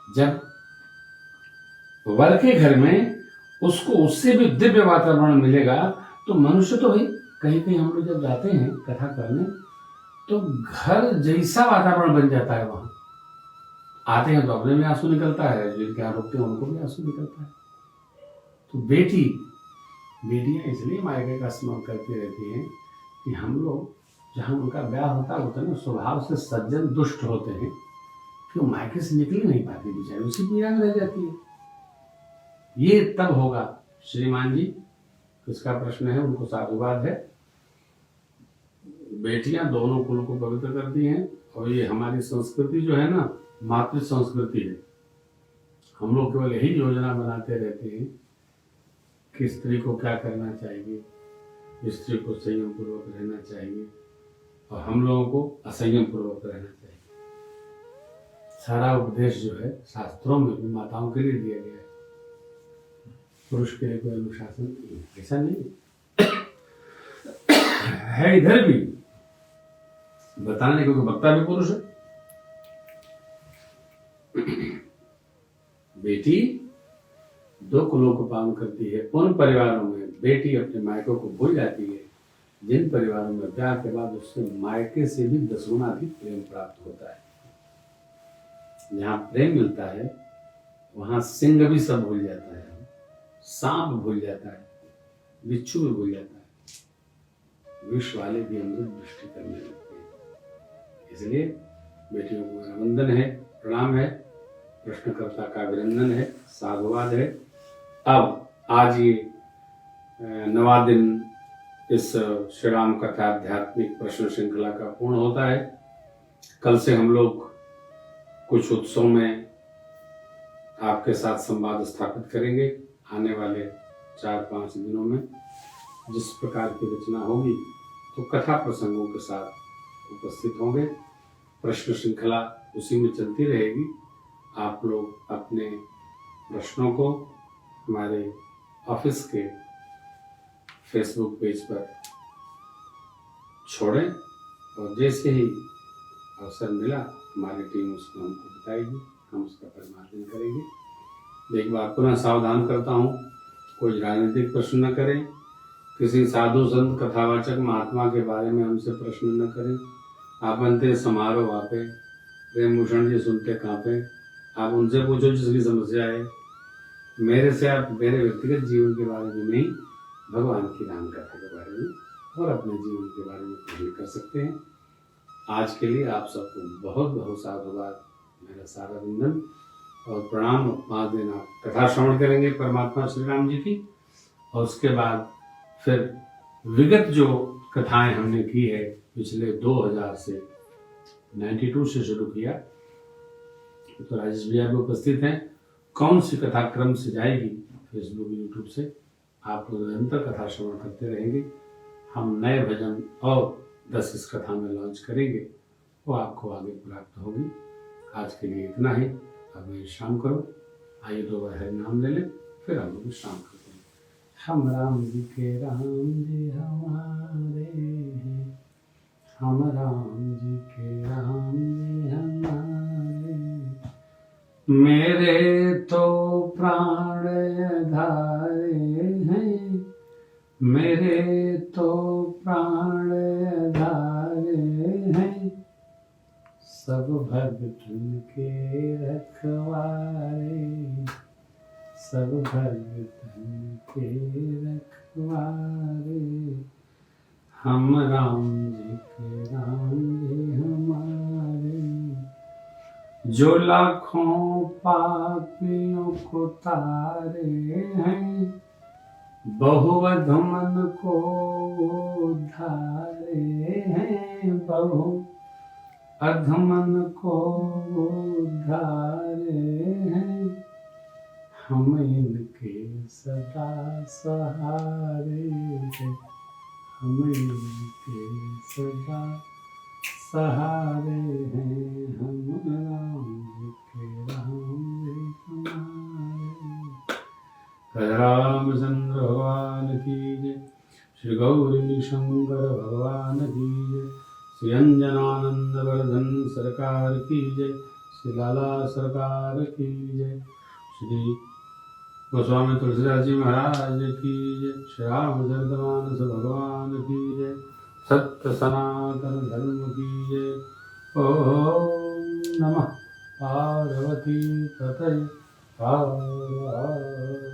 जब वर के घर में उसको उससे भी दिव्य वातावरण मिलेगा, तो मनुष्य तो भाई कहीं कहीं हम लोग जब जाते हैं कथा करने, तो घर जैसा वातावरण बन जाता है। वहां आते हैं तो अपने में आंसू निकलता है, जिनके यहाँ रुकते हैं उनको भी आंसू निकलता है। तो बेटियां इसलिए मायके का स्मरण करती रहती हैं कि हम लोग जहाँ उनका ब्याह होता है, ना स्वभाव से सज्जन दुष्ट होते हैं, कि वो मायके से निकल नहीं पाती, बेचारी उसी पीड़ा में रह जाती है। ये तब होगा। श्रीमान जी, किसका प्रश्न है? उनको साधुवाद है। बेटियां दोनों कुल को पवित्र करती हैं, और ये हमारी संस्कृति जो है ना, मातृ संस्कृति है। हम लोग केवल यही योजना बनाते रहते हैं कि स्त्री को क्या करना चाहिए, स्त्री को संयम पूर्वक रहना चाहिए, और हम लोगों को असंयम पूर्वक रहना चाहिए। सारा उपदेश जो है शास्त्रों में भी माताओं के लिए दिया गया है, पुरुष के लिए कोई अनुशासन ऐसा नहीं है। इधर भी बताने क्योंकि वक्ता भी पुरुष है। बेटी दो कुलों को पालन करती है। उन परिवारों में बेटी अपने मायकों को भूल जाती है जिन परिवारों में ब्याह के बाद उससे मायके से भी 10 गुना अधिक प्रेम प्राप्त होता है। जहाँ प्रेम मिलता है वहां सिंह भी सब भूल जाता है, सांप भूल जाता है, बिच्छू भी भूल जाता है, विष वाले भी अमृत दृष्टि करने लगते हैं। इसलिए बेटियों को मेरा वंदन है, प्रणाम है, प्रश्नकर्ता का अभिनंदन है, साधुवाद है। अब आज ये 9वां दिन इस श्री राम कथा आध्यात्मिक प्रश्न श्रृंखला का पूर्ण होता है। कल से हम लोग कुछ उत्सव में आपके साथ संवाद स्थापित करेंगे। आने वाले 4-5 दिनों में जिस प्रकार की रचना होगी, तो कथा प्रसंगों के साथ उपस्थित होंगे। प्रश्न श्रृंखला उसी में चलती रहेगी। आप लोग अपने प्रश्नों को हमारे ऑफिस के फेसबुक पेज पर छोड़ें, और जैसे ही अवसर मिला हमारी टीम उसको हमको बताएगी, हम उसका परिमार्जन करेंगे। एक बार पुनः सावधान करता हूँ, कोई राजनीतिक प्रश्न न करें, किसी साधु संत कथावाचक महात्मा के बारे में हमसे प्रश्न न करें। आप बनते समारोह वापे, प्रेम भूषण जी सुनते कांपे, आप उनसे पूछो जिसकी समस्या है। मेरे से आप मेरे व्यक्तिगत जीवन के बारे में नहीं, भगवान की राम कथा के बारे में और अपने जीवन के बारे में प्रश्न कर सकते हैं। आज के लिए आप सबको बहुत बहुत साधुवाद, मेरा सारा वंदन और प्रणाम। 5 दिन आप कथा श्रवण करेंगे परमात्मा श्री राम जी की, और उसके बाद फिर विगत जो कथाएं हमने की है पिछले 2000 से 92 से शुरू किया, तो राजेश भैया भी उपस्थित हैं। कौन सी कथा क्रम से जाएगी फेसबुक यूट्यूब से, आप लोग निरंतर कथा श्रवण करते रहेंगे। हम नए भजन और 10 इस कथा में लॉन्च करेंगे, वो आपको आगे प्राप्त होगी। आज के लिए इतना ही। अब विश्राम करो। आइए 2 बार हरि नाम ले लें, फिर हम लोग विश्राम करते हैं। हम राम जी के राम जी हमारे हैं, हम राम जी के राम जी हमारे, मेरे तो प्राण आधारे हैं, मेरे तो प्राण आधारे हैं, सब भगतन के रखवारे, सब भगतन के रखवारे। हम राम जी के राम जी हमारे, जो लाखों पापियों को तारे हैं, बहुवध मन को उद्धारे हैं, बहु अधमन को उद्धारे हैं, हम इनके सदा सहारे हैं, हम इनके सदा सहारे हैं, हम राम जी के राम जी हमारे। रामचंद्र भगवान की जय, श्री गौरी शंकर भगवान की जय, श्री अंजनानंद वर्धन सरकार की जय, श्री लाला सरकार की जय, श्री गोस्वामी तुलसीदास जी महाराज की जय, श्री रामचरितमानस भगवान की जय, सत्य सनातन धर्म की जय। ओम नमः पार्वती पतये हर हर